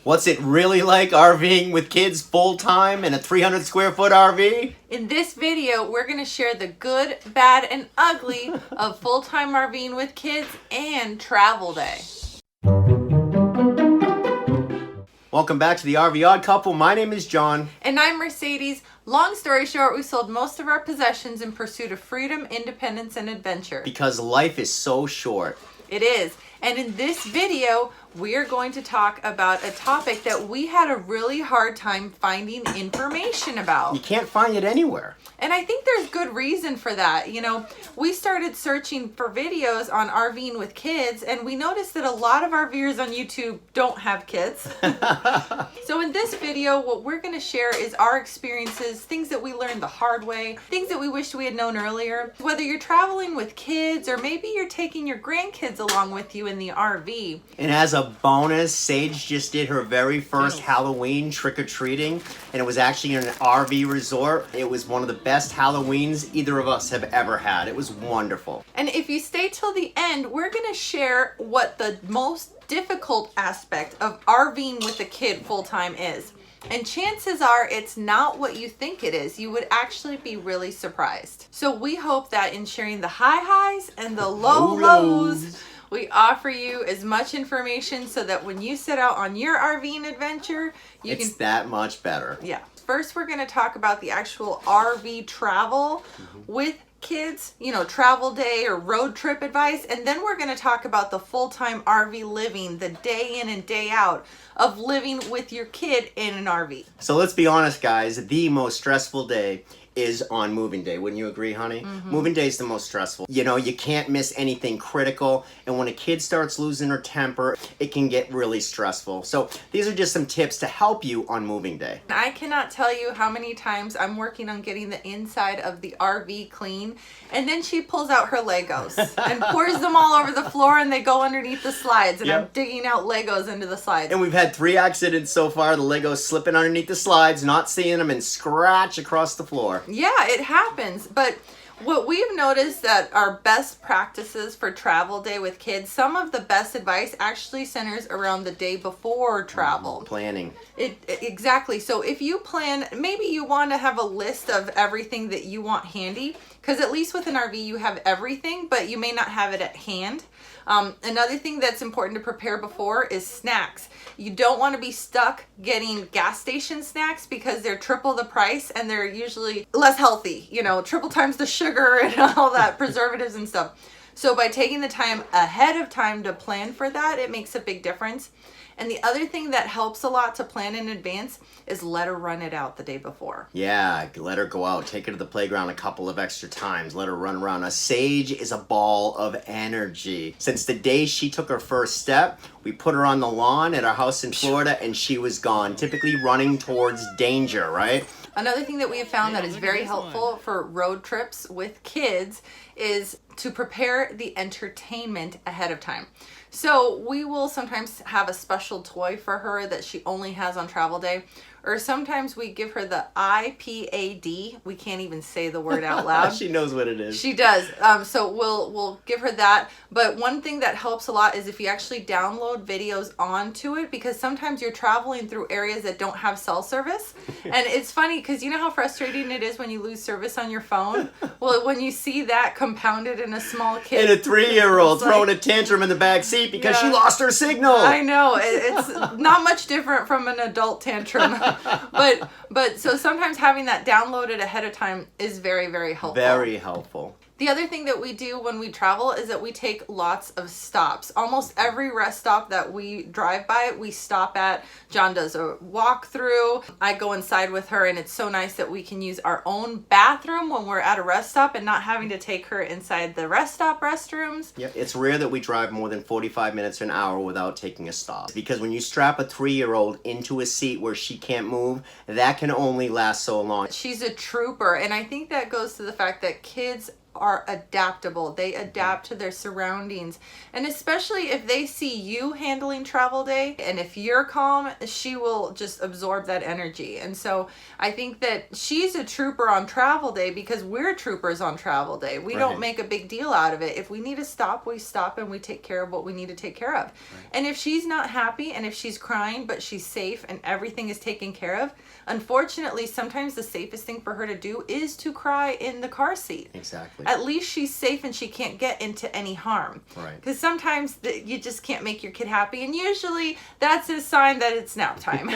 What's it really like RVing with kids full-time in a 300 square foot RV? In this video, we're going to share the good, bad, and ugly of full-time RVing with kids and travel day. Welcome back to the RV Odd Couple. My name is John. And I'm Mercedes. Long story short, we sold most of our possessions in pursuit of freedom, independence, and adventure. Because life is so short. It is. And in this video, we are going to talk about a topic that we had a really hard time finding information about. You can't find it anywhere. And I think there's good reason for that. You know, we started searching for videos on RVing with kids, and we noticed that a lot of RVers on YouTube don't have kids. So in this video, what we're going to share is our experiences, things that we learned the hard way, things that we wished we had known earlier. Whether you're traveling with kids or maybe you're taking your grandkids along with you in the RV. And as a bonus, Sage just did her very first Halloween trick-or-treating, and it was actually in an RV resort. It was one of the best Halloweens either of us have ever had. It was wonderful. And if you stay till the end, we're going to share what the most difficult aspect of RVing with a kid full-time is. And chances are it's not what you think it is. You would actually be really surprised. So we hope that in sharing the high highs and the low lows, we offer you as much information so that when you set out on your RVing adventure, It's that much better. Yeah. First, we're going to talk about the actual RV travel with kids, you know, travel day or road trip advice. And then we're going to talk about the full-time RV living, the day in and day out of living with your kid in an RV. So let's be honest, guys. The most stressful day is on moving day. Wouldn't you agree, honey? Moving day is the most stressful. You know, you can't miss anything critical. And when a kid starts losing her temper, it can get really stressful. So these are just some tips to help you on moving day. I cannot tell you how many times I'm working on getting the inside of the RV clean, and then she pulls out her Legos and pours them all over the floor, and they go underneath the slides, and I'm digging out Legos into the slides. And we've had 3 accidents so far. The Legos slipping underneath the slides, not seeing them, and scratch across the floor. Yeah, it happens. But what we've noticed that our best practices for travel day with kids, some of the best advice actually centers around the day before travel. Planning. Exactly. So if you plan, maybe you want to have a list of everything that you want handy, because at least with an RV you have everything, but you may not have it at hand. Another thing that's important to prepare before is snacks. You don't want to be stuck getting gas station snacks because they're triple the price and they're usually less healthy, you know, triple times the sugar and all that preservatives and stuff. So by taking the time ahead of time to plan for that, it makes a big difference. And the other thing that helps a lot to plan in advance is let her run it out the day before. Yeah, let her go out. Take her to the playground a couple of extra times. Let her run around. A Sage is a ball of energy. Since the day she took her first step, we put her on the lawn at our house in Florida and she was gone, typically running towards danger, right? Another thing that we have found that is very helpful for road trips with kids is to prepare the entertainment ahead of time. So we will sometimes have a special toy for her that she only has on travel day. Or sometimes we give her the iPad. We can't even say the word out loud. She knows what it is. She does. So we'll give her that. But one thing that helps a lot is if you actually download videos onto it, because sometimes you're traveling through areas that don't have cell service. And it's funny because you know how frustrating it is when you lose service on your phone? Well, when you see that compounded in a small kid. And a 3-year-old throwing a tantrum in the back seat because she lost her signal. I know. It's not much different from an adult tantrum. But so sometimes having that downloaded ahead of time is very, very helpful. Very helpful. The other thing that we do when we travel is that we take lots of stops. Almost every rest stop that we drive by, we stop at. John does a walkthrough. I go inside with her, and it's so nice that we can use our own bathroom when we're at a rest stop and not having to take her inside the rest stop restrooms. Yep, it's rare that we drive more than 45 minutes to an hour without taking a stop. Because when you strap a 3-year-old into a seat where she can't move, that can only last so long. She's a trooper, and I think that goes to the fact that kids are adaptable. They adapt to their surroundings. And especially if they see you handling travel day, and if you're calm, she will just absorb that energy. And so I think that she's a trooper on travel day because we're troopers on travel day. We don't make a big deal out of it. If we need to stop, we stop and we take care of what we need to take care of. And if she's not happy and if she's crying, but she's safe and everything is taken care of, unfortunately, sometimes the safest thing for her to do is to cry in the car seat. Exactly. At least she's safe and she can't get into any harm. Right. Because sometimes you just can't make your kid happy, and usually that's a sign that it's nap time.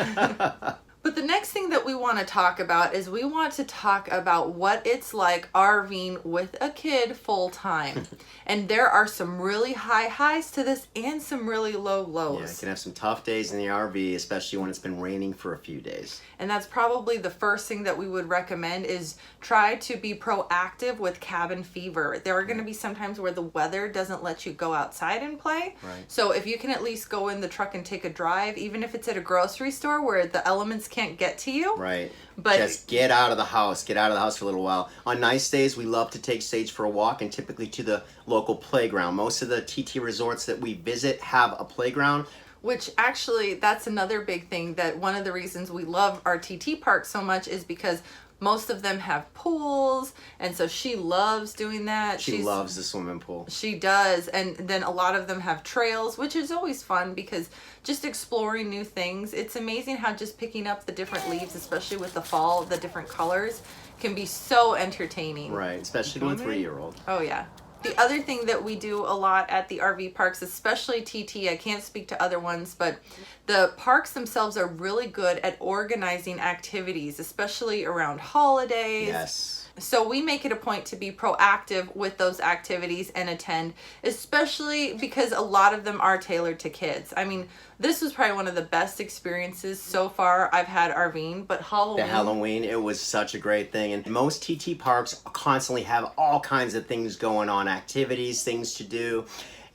But the next thing that we want to talk about is we want to talk about what it's like RVing with a kid full time. And there are some really high highs to this and some really low lows. Yeah, you can have some tough days in the RV, especially when it's been raining for a few days. And that's probably the first thing that we would recommend is try to be proactive with cabin fever. There are going to be some times where the weather doesn't let you go outside and play. Right. So if you can at least go in the truck and take a drive, even if it's at a grocery store where the elements can't get to you. Right. But just get out of the house. Get out of the house for a little while. On nice days, we love to take Sage for a walk, and typically to the local playground. Most of the TT resorts that we visit have a playground. Which actually, that's another big thing, that one of the reasons we love our TT park so much is because most of them have pools, and so she loves doing that. She loves the swimming pool. She does, and then a lot of them have trails, which is always fun because just exploring new things. It's amazing how just picking up the different leaves, especially with the fall, the different colors, can be so entertaining. Right, especially to a 3-year-old. Oh, yeah. The other thing that we do a lot at the RV parks, especially TT, I can't speak to other ones, but the parks themselves are really good at organizing activities, especially around holidays. Yes. So we make it a point to be proactive with those activities and attend, especially because a lot of them are tailored to kids. I mean, this was probably one of the best experiences so far I've had RVing, but Halloween. The Halloween, it was such a great thing. And most TT parks constantly have all kinds of things going on, activities, things to do.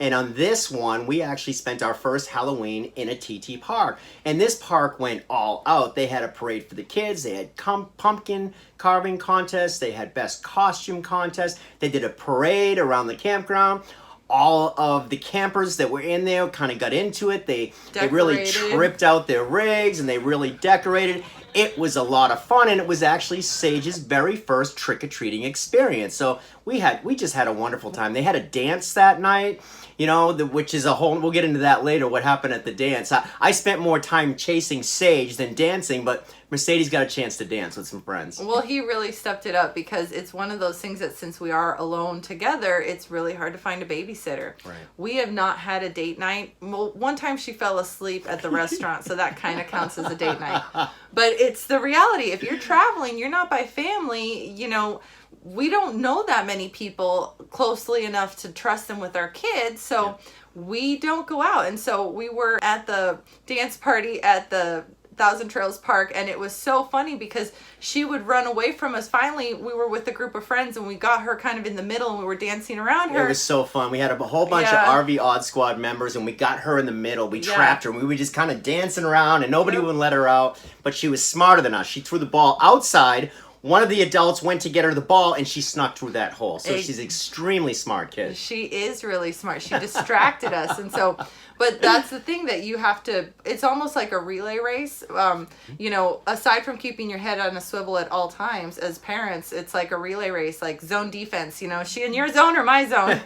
And on this one, we actually spent our first Halloween in a TT park. And this park went all out. They had a parade for the kids. They had pumpkin carving contests. They had best costume contest. They did a parade around the campground. All of the campers that were in there kind of got into it. They really tripped out their rigs and they really decorated. It was a lot of fun, and it was actually Sage's very first trick-or-treating experience. So we just had a wonderful time. They had a dance that night, you know, which is a whole, we'll get into that later, what happened at the dance. I spent more time chasing Sage than dancing, but Mercedes got a chance to dance with some friends. Well, he really stepped it up because it's one of those things that since we are alone together, it's really hard to find a babysitter. Right. We have not had a date night. Well, one time she fell asleep at the restaurant, so that kind of counts as a date night. But it's the reality. If you're traveling, you're not by family, you know, we don't know that many people closely enough to trust them with our kids, so we don't go out. And so we were at the dance party at the Thousand Trails Park, and it was so funny because she would run away from us. Finally, we were with a group of friends and we got her kind of in the middle and we were dancing around her. It was so fun. We had a whole bunch of RV Odd Squad members and we got her in the middle. We trapped her and we were just kind of dancing around and nobody would let her out, but she was smarter than us. She threw the ball outside. One of the adults went to get her the ball and she snuck through that hole. So she's extremely smart kid. She is really smart. She distracted us. And so, but that's the thing that you have to, it's almost like a relay race. You know, aside from keeping your head on a swivel at all times, as parents, it's like a relay race, like zone defense. You know, she in your zone or my zone?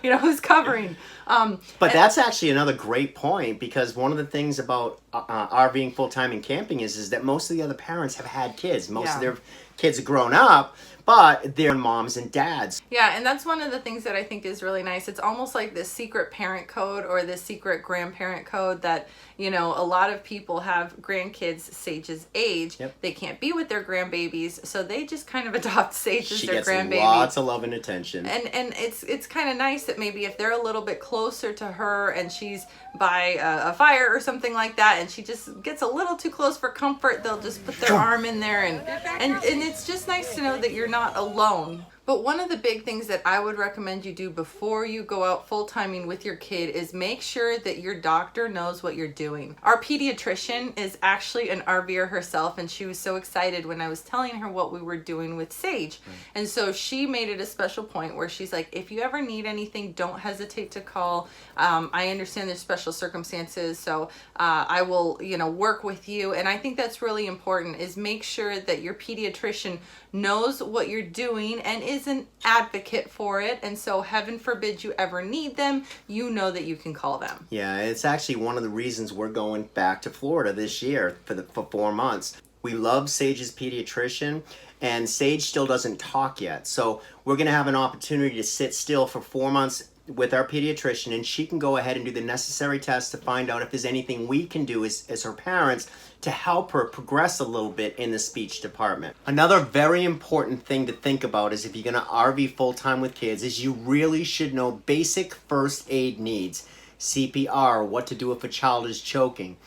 You know, who's covering? But that's actually another great point, because one of the things about RVing full-time and camping is that most of the other parents have had kids. Most of their kids have grown up, but they're moms and dads. Yeah, and that's one of the things that I think is really nice. It's almost like this secret parent code or this secret grandparent code that, you know, a lot of people have grandkids Sage's age. They can't be with their grandbabies, so they just kind of adopt Sage as their grandbaby. She gets lots of love and attention. And it's kind of nice that maybe if they're a little bit closer to her and she's by a fire or something like that and she just gets a little too close for comfort, they'll just put their arm in there and it's just nice to know that you're not alone. But one of the big things that I would recommend you do before you go out full-timing with your kid is make sure that your doctor knows what you're doing. Our pediatrician is actually an RVer herself, and she was so excited when I was telling her what we were doing with Sage. And so she made it a special point where she's like, if you ever need anything, don't hesitate to call. I understand there's special circumstances, so I will, work with you. And I think that's really important, is make sure that your pediatrician knows what you're doing and is an advocate for it. And so heaven forbid you ever need them, you know that you can call them. Yeah, it's actually one of the reasons we're going back to Florida this year for 4 months. We love Sage's pediatrician, and Sage still doesn't talk yet. So we're going to have an opportunity to sit still for 4 months with our pediatrician, and she can go ahead and do the necessary tests to find out if there's anything we can do as her parents to help her progress a little bit in the speech department. Another very important thing to think about is if you're going to RV full-time with kids is you really should know basic first aid needs. CPR, what to do if a child is choking.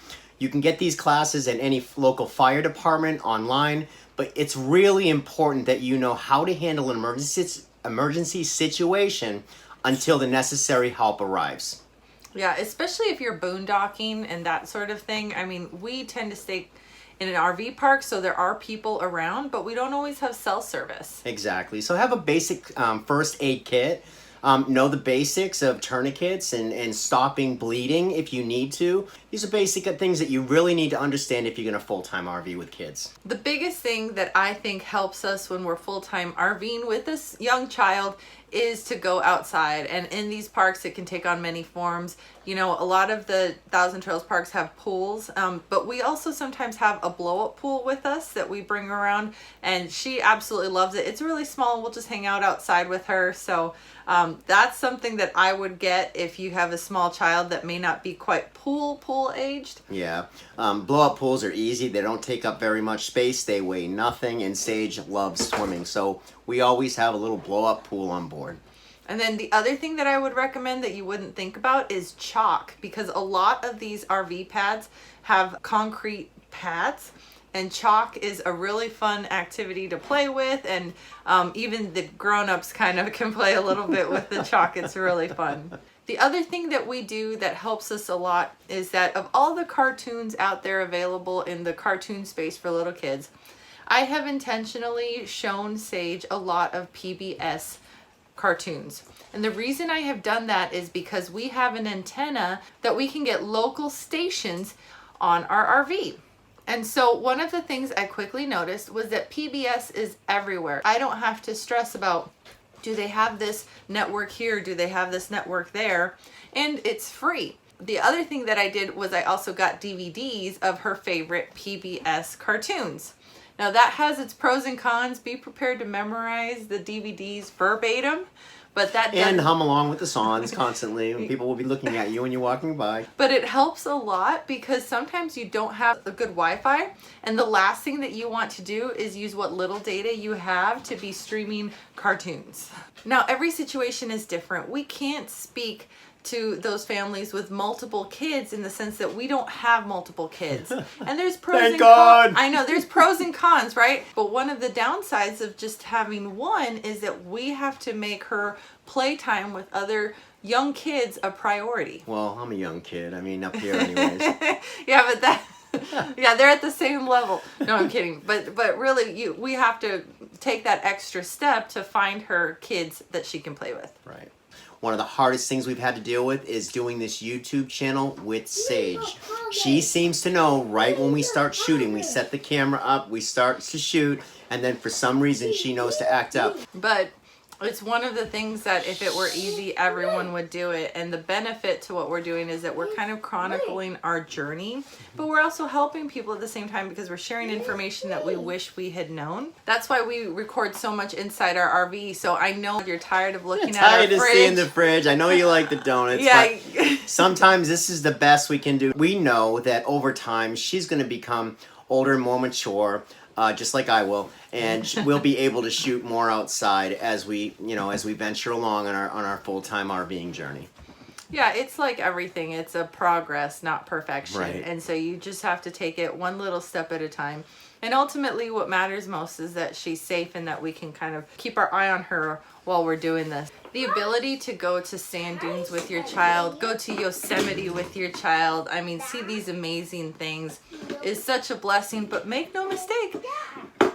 You can get these classes at any local fire department online, but it's really important that you know how to handle an emergency situation until the necessary help arrives. Yeah, especially if you're boondocking and that sort of thing. I mean, we tend to stay in an RV park, so there are people around, but we don't always have cell service. Exactly. So have a basic first aid kit. Know the basics of tourniquets and stopping bleeding if you need to. These are basic things that you really need to understand if you're going to full-time RV with kids. The biggest thing that I think helps us when we're full-time RVing with this young child is to go outside. And in these parks, it can take on many forms. A lot of the Thousand Trails parks have pools, but we also sometimes have a blow-up pool with us that we bring around, and she absolutely loves it. It's really small. We'll just hang out outside with her. So that's something that I would get if you have a small child that may not be quite pool aged. Yeah. Blow-up pools are easy. They don't take up very much space. They weigh nothing, and Sage loves swimming. So we always have a little blow-up pool on board. And then the other thing that I would recommend that you wouldn't think about is chalk, because a lot of these RV pads have concrete pads, and chalk is a really fun activity to play with, and even the grown-ups kind of can play a little bit with the chalk. It's really fun. The other thing that we do that helps us a lot is that of all the cartoons out there available in the cartoon space for little kids, I have intentionally shown Sage a lot of PBS cartoons. And the reason I have done that is because we have an antenna that we can get local stations on our RV. And so one of the things I quickly noticed was that PBS is everywhere. I don't have to stress about, do they have this network here? Do they have this network there? And it's free. The other thing that I did was I also got DVDs of her favorite PBS cartoons. Now that has its pros and cons. Be prepared to memorize the DVDs verbatim, but that and hum along with the songs constantly, and people will be looking at you when you're walking by. But it helps a lot because sometimes you don't have a good Wi-Fi, and the last thing that you want to do is use what little data you have to be streaming cartoons. Now every situation is different. We can't speak to those families with multiple kids in the sense that we don't have multiple kids. And there's pros Thank and God. cons. I know there's pros and cons, right? But one of the downsides of just having one is that we have to make her playtime with other young kids a priority. Well, I'm a young kid. I mean, up here anyways. Yeah, but that yeah, they're at the same level. No, I'm kidding. But really we have to take that extra step to find her kids that she can play with. Right. One of the hardest things we've had to deal with is doing this YouTube channel with Sage. She seems to know right when we start shooting. We set the camera up, we start to shoot, and then for some reason she knows to act up. But it's one of the things that if it were easy, everyone would do it. And the benefit to what we're doing is that we're kind of chronicling our journey, but we're also helping people at the same time because we're sharing information that we wish we had known. That's why we record so much inside our RV. So I know you're tired of looking at our fridge. Tired of seeing the fridge. I know you like the donuts, yeah. But sometimes this is the best we can do. We know that over time she's going to become older and more mature. Just like I will, and we'll be able to shoot more outside as we venture along on our full-time RVing journey. Yeah, it's like everything. It's a progress, not perfection. Right. And so you just have to take it one little step at a time. And ultimately, what matters most is that she's safe and that we can kind of keep our eye on her while we're doing this. The ability to go to sand dunes with your child, go to Yosemite with your child, I mean, see these amazing things is such a blessing. But make no mistake,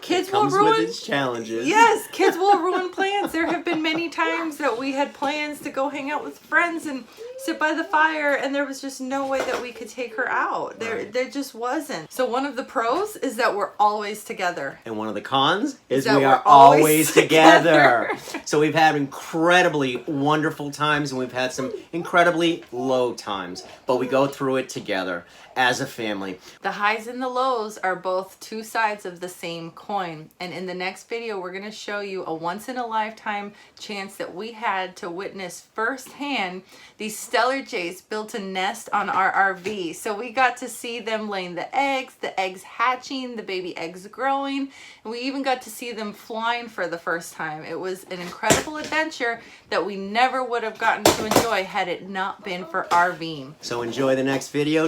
kids will Comes ruin with its challenges. Yes, kids will ruin plans. There have been many times that we had plans to go hang out with friends and sit by the fire, and there was just no way that we could take her out. There just wasn't. So one of the pros is that we're always together. And one of the cons is that we we're are always always together. So we've had incredibly wonderful times, and we've had some incredibly low times. But we go through it together as a family. The highs and the lows are both two sides of the same coin. And in the next video, we're going to show you a once-in-a-lifetime chance that we had to witness firsthand. These Stellar Jays built a nest on our RV. So we got to see them laying the eggs hatching, the baby eggs growing, and we even got to see them flying for the first time. It was an incredible adventure that we never would have gotten to enjoy had it not been for RVing. So enjoy the next video.